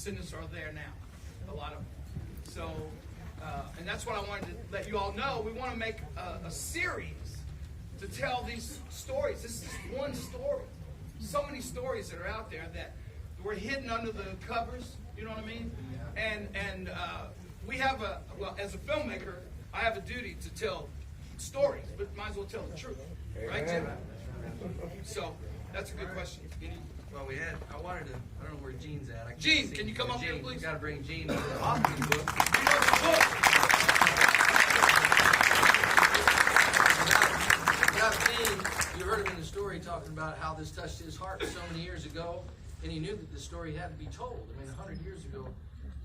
descendants are there now, a lot of them. So, and that's what I wanted to let you all know. We want to make a series to tell these stories. This is one story. So many stories that are out there that were hidden under the covers. You know what I mean? And we have well, as a filmmaker, I have a duty to tell stories, but might as well tell the truth, right, Jim? So that's a good question. Well, I wanted to, I don't know where Gene's at. Gene, can you come up here, please? Got to bring Gene to the Hopkins book. Without Gene, you heard him in the story talking about how this touched his heart so many years ago, and he knew that this story had to be told. I mean, 100 years ago,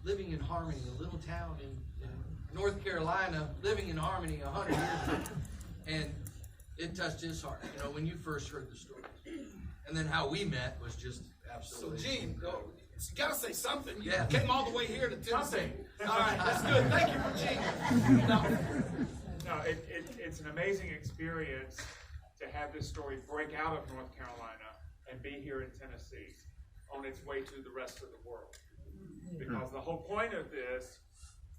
living in harmony, a little town in North Carolina, living in harmony 100 years ago, and it touched his heart, you know, when you first heard the story. And then how we met was just absolutely. So, Gene, you got to say something. You Yeah. came all the way here to Tennessee. All right, that's good. Thank you for Gene. No, it's an amazing experience to have this story break out of North Carolina and be here in Tennessee on its way to the rest of the world. Because the whole point of this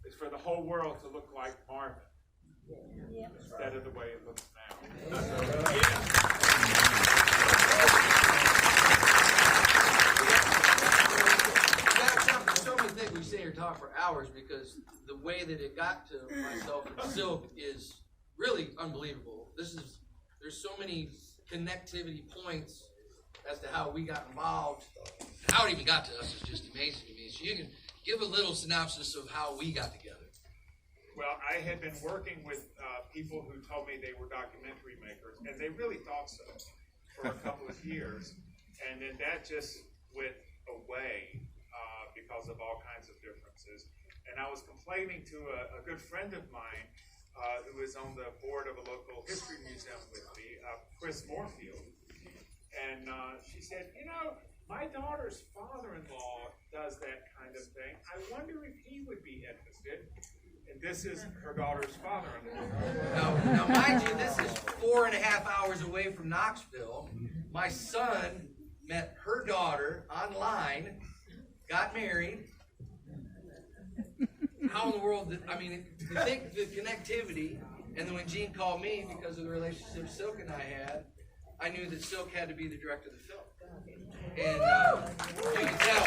is for the whole world to look like Marvin instead of the way it looks now. So many things we sit here and talk for hours because the way that it got to myself and Silk is really unbelievable. There's so many connectivity points as to how we got involved. How it even got to us is just amazing to me. So you can give a little synopsis of how we got together. Well, I had been working with people who told me they were documentary makers, and they really thought so for a couple of years. And then that just went away because of all kinds of differences. And I was complaining to a good friend of mine who is on the board of a local history museum with me, Chris Moorfield. And she said, you know, my daughter's father-in-law does that kind of thing. I wonder if he would be interested. And this is her daughter's father-in-law. Now, mind you, this is 4.5 hours away from Knoxville. My son met her daughter online, got married. How in the world did, I mean, to think the connectivity, and then when Gene called me because of the relationship Silk and I had, I knew that Silk had to be the director of the film. And you can tell,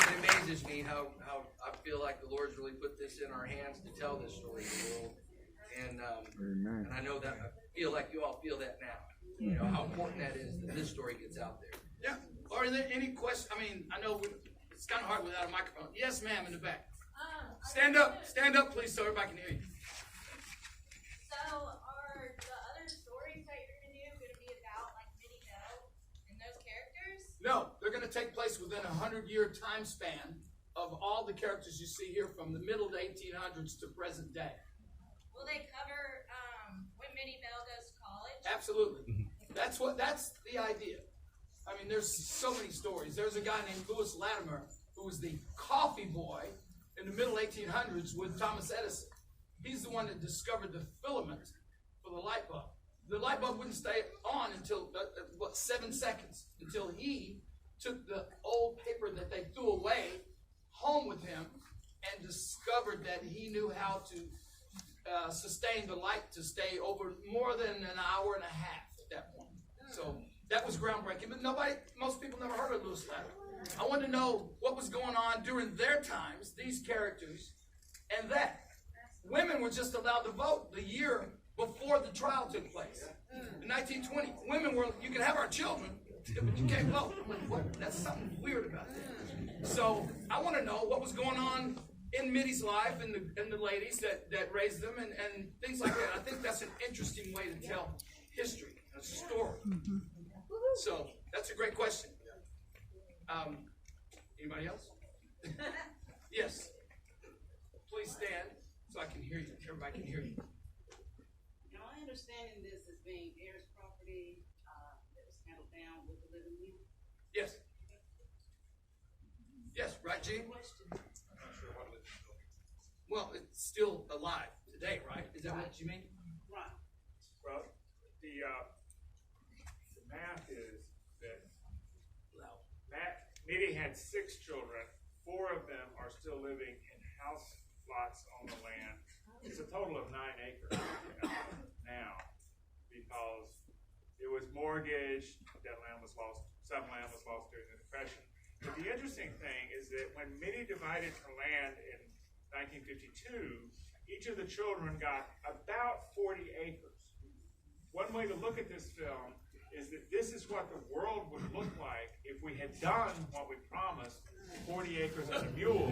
it amazes me how I feel like the Lord's really put this in our hands to tell this story to the world. And I know that, I feel like you all feel that now. You know, how important that is that this story gets out there. Yeah. Are there any questions? I mean, I know it's kind of hard without a microphone. Yes, ma'am, in the back. Stand up, please, so everybody can hear you. So, are the other stories that you're going to do going to be about, like, Minnie Bell and those characters? No, they're going to take place within a 100-year time span of all the characters you see here from the middle to 1800s to present day. Will they cover when Minnie Bell goes to college? Absolutely. That's the idea. I mean, there's so many stories. There's a guy named Lewis Latimer who was the coffee boy in the middle 1800s with Thomas Edison. He's the one that discovered the filament for the light bulb. The light bulb wouldn't stay on until, 7 seconds, until he took the old paper that they threw away home with him and discovered that he knew how to sustain the light to stay over more than an hour and a half at that point. So that was groundbreaking, but most people never heard of Lewis Latimer. I wanted to know what was going on during their times, these characters, and that. Women were just allowed to vote the year before the trial took place. In 1920, women were, you can have our children, but you can't vote. I'm like, what? That's something weird about that. So I want to know what was going on in Minnie's life and the ladies that raised them and things like that. I think that's an interesting way to tell history, a story. So that's a great question. Anybody else? Yes. Please stand so I can hear you. Everybody can hear you. Now, I understand this as being heirs property that was handled down with the living will. Yes. Yes, right, Gene? Question. I'm not sure what it is. Well, it's still alive today, right? Is that what you mean? Right. Well, the math is that Mitty had 6 children. 4 of them are still living in house lots on the land. It's a total of 9 acres now, because it was mortgaged, that land was lost, some land was lost during the Depression. But the interesting thing is that when Mitty divided her land in 1952, each of the children got about 40 acres. One way to look at this film is that this is what the world would look like if we had done what we promised, 40 acres and a mule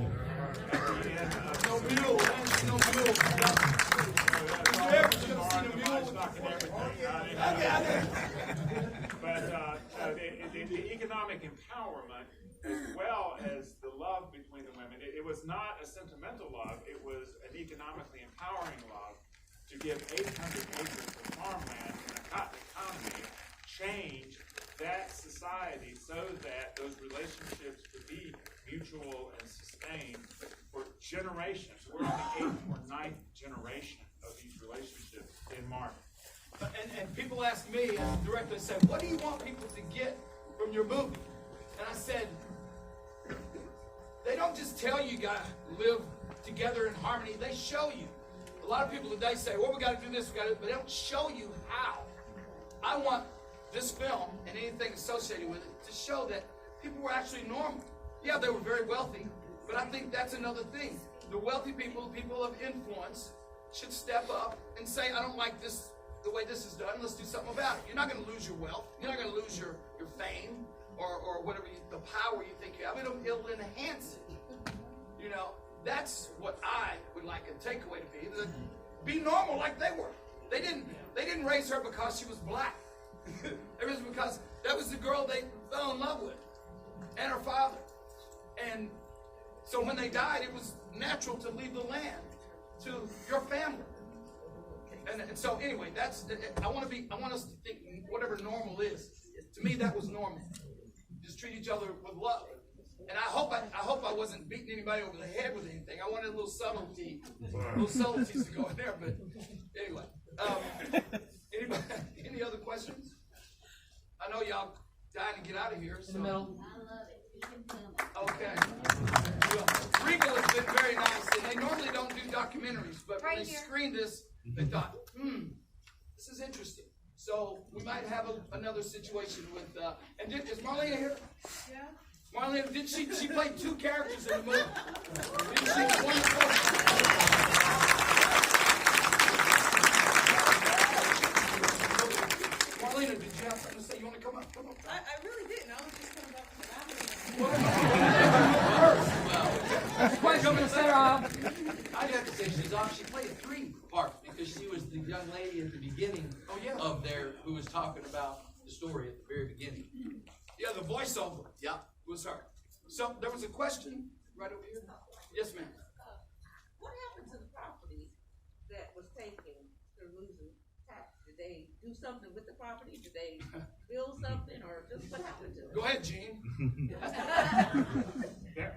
at the end of No mule, man, no mule. You ever should have seen a mule? livestock and everything. But the economic empowerment, as well as the love between the women, it was not a sentimental love, it was an economically empowering love to give 800 acres of farmland in a cotton economy, change that society so that those relationships could be mutual and sustained for generations. We're on the 8th or 9th generation of these relationships in Mark. And people ask me, as a director, say, what do you want people to get from your movie? And I said, they don't just tell you gotta live together in harmony, they show you. A lot of people today say, well, we gotta do this, but they don't show you how. I want this film and anything associated with it to show that people were actually normal. Yeah, they were very wealthy, but I think that's another thing. The wealthy people, people of influence, should step up and say, I don't like this, the way this is done, let's do something about it. You're not going to lose your wealth. You're not going to lose your fame or whatever, the power you think you have. It'll enhance it. You know, that's what I would like a takeaway to be. Be normal like they were. They didn't raise her because she was black. It was because that was the girl they fell in love with, and her father. And so when they died, it was natural to leave the land to your family. And so anyway, that's I want us to think whatever normal is. To me, that was normal. Just treat each other with love. And I hope I wasn't beating anybody over the head with anything. I wanted little subtleties to go in there. But anyway, anybody, any other questions? I know y'all dying to get out of here. So. I love it. You can film it. Okay. Well, Regal has been very nice, and they normally don't do documentaries, but when they screened this, they thought, this is interesting. So we might have another situation with. And is Marlena here? Yeah. Marlena, did she played 2 characters in the movie? Didn't she? Wonderful. Marlena, did you have something to say? You want to come up? Come up. I really didn't. I was just coming up with an I'd have to say she played 3 parts because she was the young lady at the beginning of who was talking about the story at the very beginning. Yeah, the voiceover. Yeah. Was her. So there was a question right over here. Yes, ma'am. What happened to the property that was taken to losing tax? Did they do something with the property? Did they build something, or just what happened to it? Go ahead, Gene.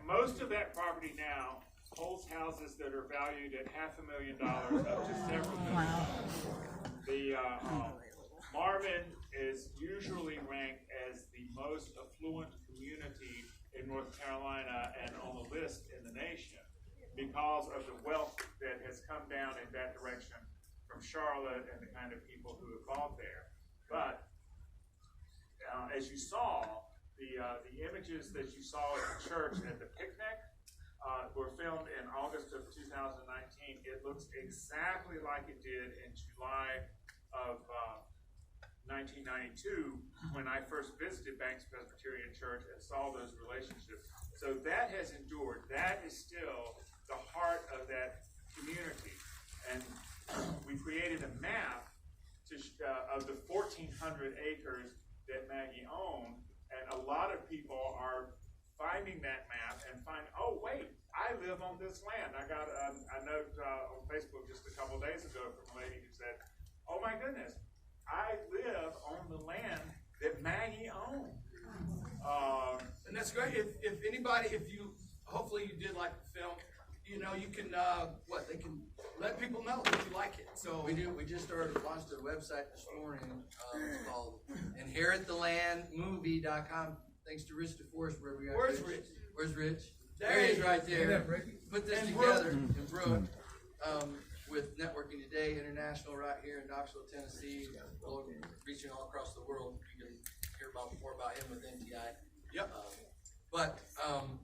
Most of that property now holds houses that are valued at $500,000 up to several million. The Marvin is usually ranked as the most affluent community in North Carolina and on the list in the nation because of the wealth that has come down in that direction from Charlotte and the kind of people who have bought there. But as you saw, the images that you saw at the church at the picnic were filmed in August of 2019. It looks exactly like it did in July of 1992 when I first visited Banks Presbyterian Church and saw those relationships. So that has endured. That is still the heart of that community. And we created a map of the 1,400 acres that Maggie owned, and a lot of people are finding that map and finding, oh wait, I live on this land. I got a note on Facebook just a couple days ago from a lady who said, oh my goodness, I live on the land that Maggie owned. And that's great. If anybody, hopefully you did like the film, you know, you can, they can let people know that you like it. So We just launched a website this morning. It's called inheritthelandmovie.com. thanks to Rich DeForest, wherever we are. Where's Rich? Where's Rich? There he he is, is. right there. Put this And together in Brooke, with Networking Today International right here in Knoxville, Tennessee, reaching all across the world. You can hear more about him with NTI. Yep. But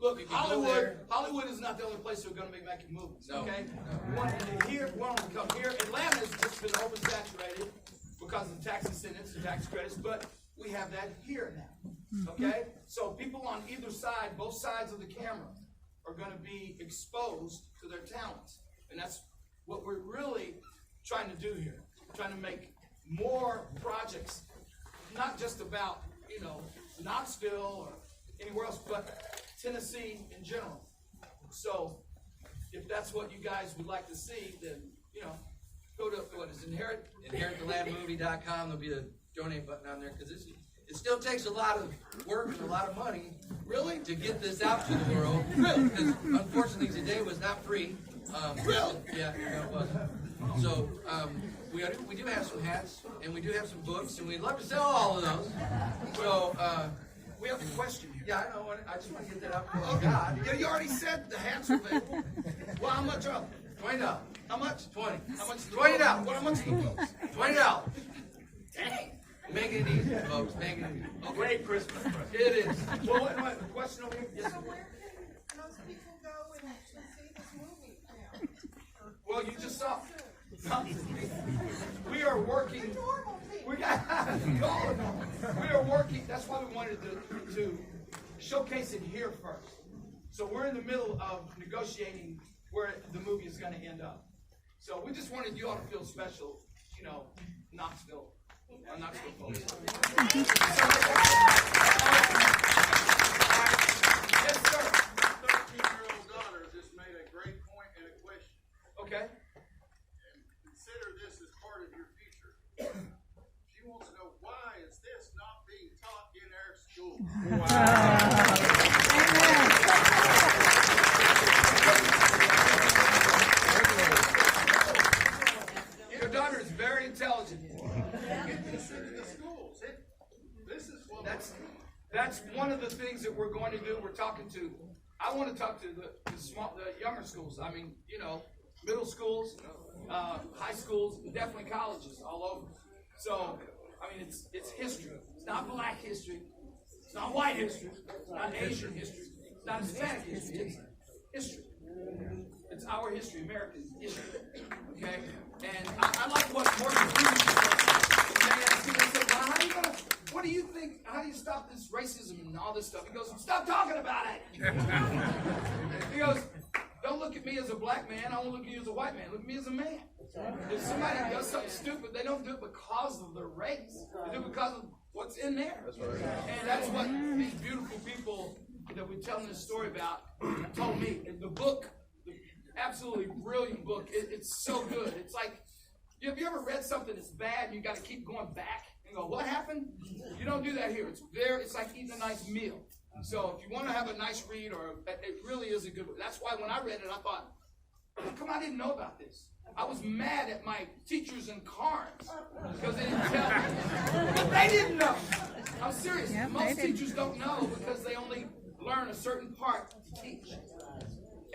Look, you can go Hollywood. there. Hollywood is not the only place we're going to be making movies. No, Okay. no. We want to hear. We want to come here. Atlanta has just been oversaturated because of tax incentives and tax credits, but we have that here now. Okay. So people on either side, both sides of the camera, are going to be exposed to their talents, and that's what we're really trying to do here. We're trying to make more projects, not just about Knoxville or anywhere else, but Tennessee in general. So, if that's what you guys would like to see, then, go to, inheritthelandmovie.com. There'll be a donate button on there, because it still takes a lot of work and a lot of money, really? to get this out to the world. Really? Because unfortunately today was not free. Really? Yeah, no, it wasn't. So, we do have some hats, and we do have some books, and we'd love to sell all of those. So, We have a question here. yeah, I know. I just want to get that out for God. Yeah, you already said the hats are available. Well, how much are they? $20. How much? 20. How much? $20. What? How much are the books? $20. Dang. Make it easy, folks. Make it easy. Great Christmas present. It is. Well, wait, the question over here. Yes. So where can most people go and actually see this movie now? Well, you just saw. We are working. We are working. That's why we wanted to showcase it here first. So we're in the middle of negotiating where the movie is going to end up. So we just wanted you all to feel special, Knoxville. Knoxville folks. Yes, sir. 13-year-old daughter just made a great point and a question. Okay. And consider this as part of your future. She wants to know, why is this not being taught in our school? Your daughter is very intelligent. Get this into the schools. This is what That's one of the things that we're going to do. I want to talk to the younger schools. I mean, middle schools, high schools, and definitely colleges all over. So, I mean, it's history. It's not black history. It's not white history. It's not Asian history. It's not Hispanic history. It's history. It's our history, American history. Okay? And I like what Morgan Freeman said. They asked him, they said, well, what do you think, how do you stop this racism and all this stuff? He goes, stop talking about it. He goes, don't look at me as a black man, I won't look at you as a white man. Look at me as a man. If somebody does something stupid, they don't do it because of their race. They do it because of what's in there. And that's what these beautiful people that we're telling this story about told me. The book, the absolutely brilliant book, it's so good. It's like, have you ever read something that's bad and you got to keep going back and go, what happened? You don't do that here. It's like eating a nice meal. So if you want to have a nice read, or it really is a good book. That's why when I read it, I thought, how come I didn't know about this? I was mad at my teachers in Carnes because they didn't tell me. But they didn't know. I'm serious. Most teachers don't know because they only learn a certain part to teach.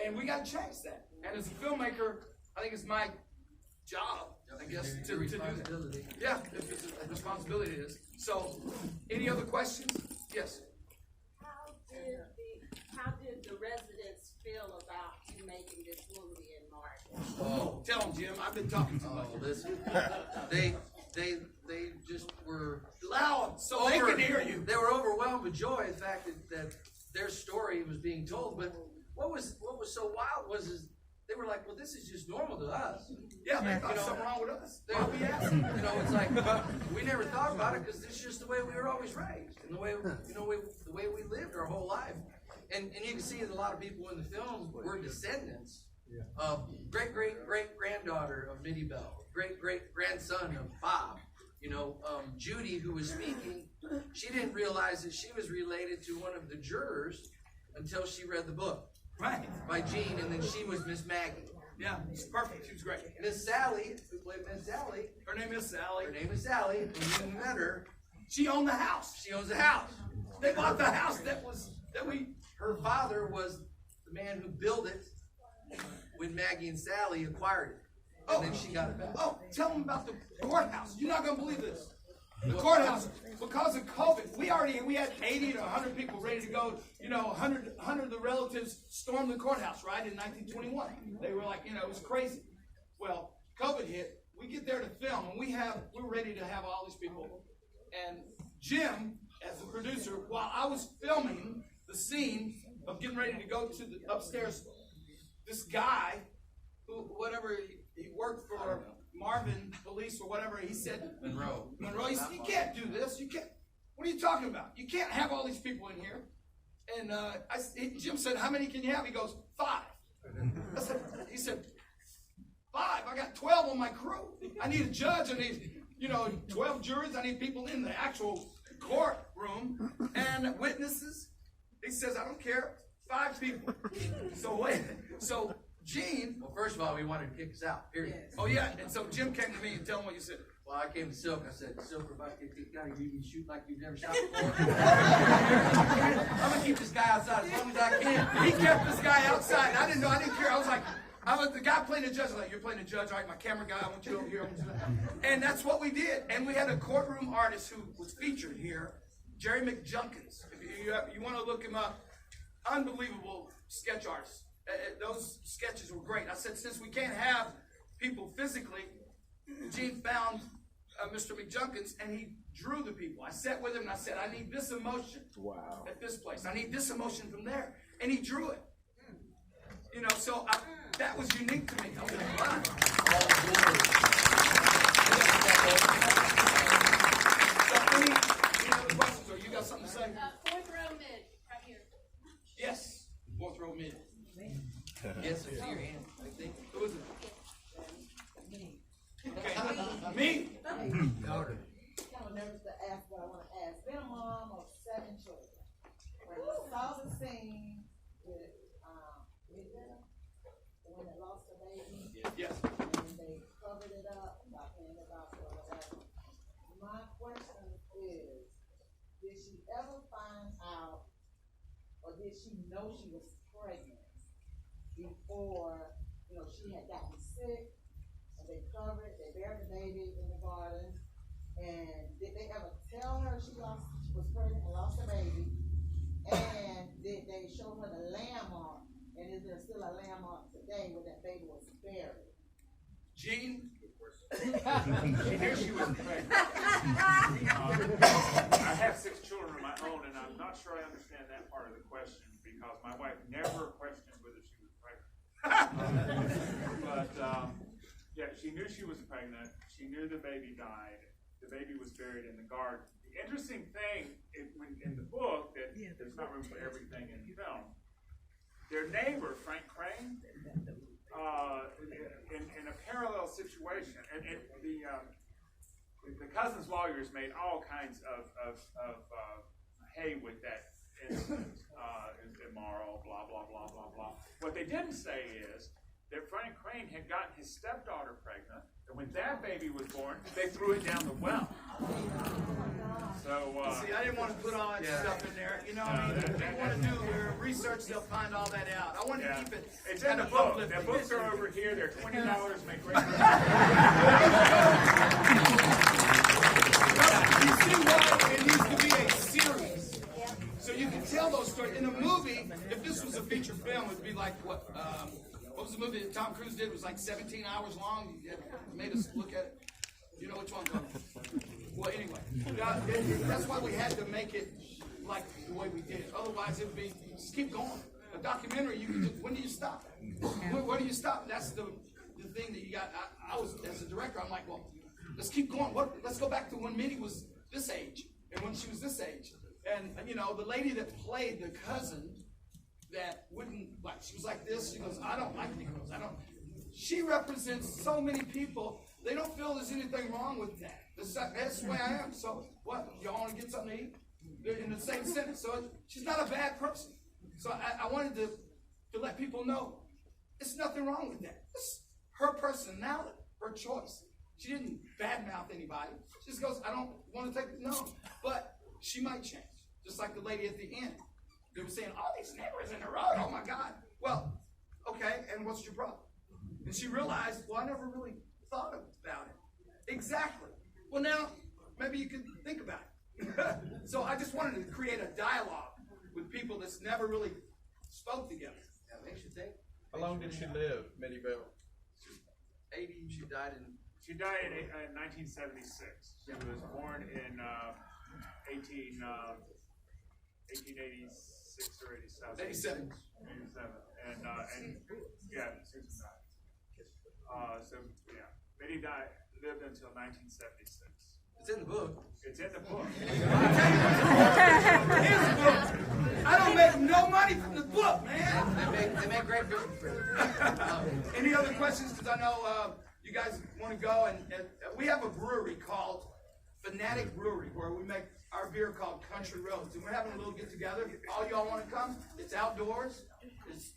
And we got to change that. And as a filmmaker, I think it's my job, I guess, to do that. Yeah, it's a responsibility it is. So, any other questions? Yes. How did the residents feel about you making this movie in March? Oh, tell them, Jim. I've been talking too much. Oh, listen. They just were Loud, so they can hear you. They were overwhelmed with joy, the fact that their story was being told. But what was so wild was they were like, well, this is just normal to us. Yeah, they thought something wrong with us. They'll be asking. It's like, but we never thought about it because it's just the way we were always raised, and the way we lived our whole life. And you can see that a lot of people in the film were descendants of great-great-great-granddaughter of Mittie Bell, great-great-grandson of Bob. Judy, who was speaking, she didn't realize that she was related to one of the jurors until she read the book. Right. By Jean, and then she was Miss Maggie. Yeah, it's perfect. She was great. Miss Sally, who played Miss Sally. Her name is Sally. Her name is Sally. When we met her, She owned the house. She owns a house. They bought the house that we. Her father was the man who built it when Maggie and Sally acquired it. And then she got it back. Oh, tell them about the courthouse. You're not gonna believe this. The courthouse, because of COVID, we had 80 to 100 people ready to go. 100 of the relatives stormed the courthouse, right, in 1921. They were like, it was crazy. Well, COVID hit. We get there to film, and we're ready to have all these people. And Jim, as the producer, while I was filming the scene of getting ready to go to the upstairs, this guy, he worked for Marvin Police or whatever, he said, Monroe, he said, you can't do this. You can't. What are you talking about? You can't have all these people in here. And Jim said, how many can you have? He goes, 5. He said, 5? I got 12 on my crew. I need a judge. I need, 12 juries. I need people in the actual courtroom and witnesses. He says, I don't care. 5 people. So Gene. Well, first of all, we wanted to kick us out, period. Yes. Oh, yeah. And so Jim came to me and tell him what you said. Well, I came to Silk. I said, Silk, if I kick this guy, you can shoot like you've never shot before. I'm going to keep this guy outside as long as I can. He kept this guy outside. And I didn't know. I didn't care. I was the guy playing the judge. I was like, you're playing the judge. All right, my camera guy, I want you over here. And that's what we did. And we had a courtroom artist who was featured here, Jerry McJunkins. If you want to look him up, unbelievable sketch artist. Those sketches were great. I said, since we can't have people physically, Gene found Mr. McJunkins, and he drew the people. I sat with him, and I said, I need this emotion at this place. I need this emotion from there. And he drew it. So that was unique to me. I was like, wow. So any other questions, or you got something to say? 4th row mid, right here. Yes. 4th row mid. Yes, I see your hand. I think. Who is it? Okay. Me? Daughter. Kind of nervous to ask what I want to ask. Been a mom of 7 children. When I saw the scene with when they lost the baby, Yes. and they covered it up, documented it up, or whatever. My question is, did she ever find out, or did she know she was pregnant before, she had gotten sick, and they covered, they buried the baby in the garden, and did they ever tell her she was pregnant and lost the baby? And did they show her the landmark? And is there still a landmark today where that baby was buried? Gene? She knew she was pregnant. I have 6 children of my own, and I'm not sure I understand that part of the question because my wife never questioned whether she was pregnant. But yeah, she knew she was pregnant. She knew the baby died. The baby was buried in the garden. The interesting thing in the book, that there's not room for everything in film, their neighbor, Frank Crane, in a parallel situation, and the cousin's lawyers made all kinds of hay with that incident, is immoral, blah, blah, blah, blah, blah. What they didn't say is that Frank Crane had gotten his stepdaughter pregnant, and when that baby was born, they threw it down the well. So, See, I didn't want to put all that stuff in there. If they want to do their research, they'll find all that out. I wanted to keep it. It's in the book. The books are over here. They're $20. Make great. You see why it needs to be a series. So you can tell those stories. In a movie, if this was a feature film, it'd be like what was the movie that Tom Cruise did? It was like 17 hours long. He made us look at it. You know which one? Well, anyway, that's why we had to make it like the way we did. Otherwise, it would be just keep going. A documentary, you can just, when do you stop? Where do you stop? That's the thing that you got. I was, as a director, I'm like, well, let's keep going. Let's go back to when Minnie was this age and when she was this age. And the lady that played the cousin that wouldn't, like, she was like this. She goes, I don't like Negroes. She represents so many people. They don't feel there's anything wrong with that. That's the way I am. So what? Y'all want to get something to eat? They're in the same sentence. So she's not a bad person. So I wanted to let people know there's nothing wrong with that. It's her personality, her choice. She didn't badmouth anybody. She just goes, I don't want to take it. No. she might change. Just like the lady at the end. They were saying, all these neighbors in the road, oh my God. Well, okay, and what's your problem? And she realized, well, I never really thought about it. Exactly. Well, now, maybe you can think about it. So I just wanted to create a dialogue with people that's never really spoke together. That makes you think. How long did she live, Mitty Bell? 80, she died in. She died in 1976. She was born in 1886 or 87. 87. 87. And yeah, Susan died. So yeah, Mitty lived until 1976. It's in the book. It's in the book. I don't make no money from the book, man. They make great book. Any other questions? Because I know you guys want to go, and we have a brewery called Fanatic Brewery where we make our beer called Country Roads, and we're having a little get together. All y'all want to come? It's outdoors. It's it's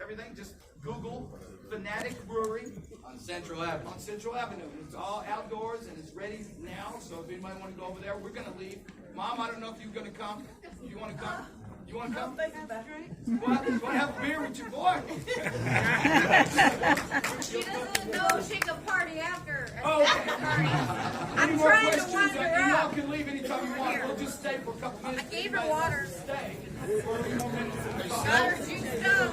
everything. Just Google Fanatic Brewery On Central Avenue. on Central Avenue. It's all outdoors and it's ready now. So if anybody want to go over there, we're gonna leave. Mom, I don't know if you're gonna come. You want to come? You want to come? What? You want to have a beer with your boy? She doesn't know she can party after. Oh, okay. Any more trying to questions? wind her Y'all up. can leave anytime you want. We'll just stay for a couple minutes. I gave her water. Stay for a few more minutes. Got her juiced up.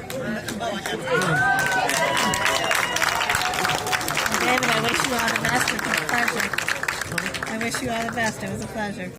David, I wish you all the best. It was a pleasure. I wish you all the best. It was a pleasure.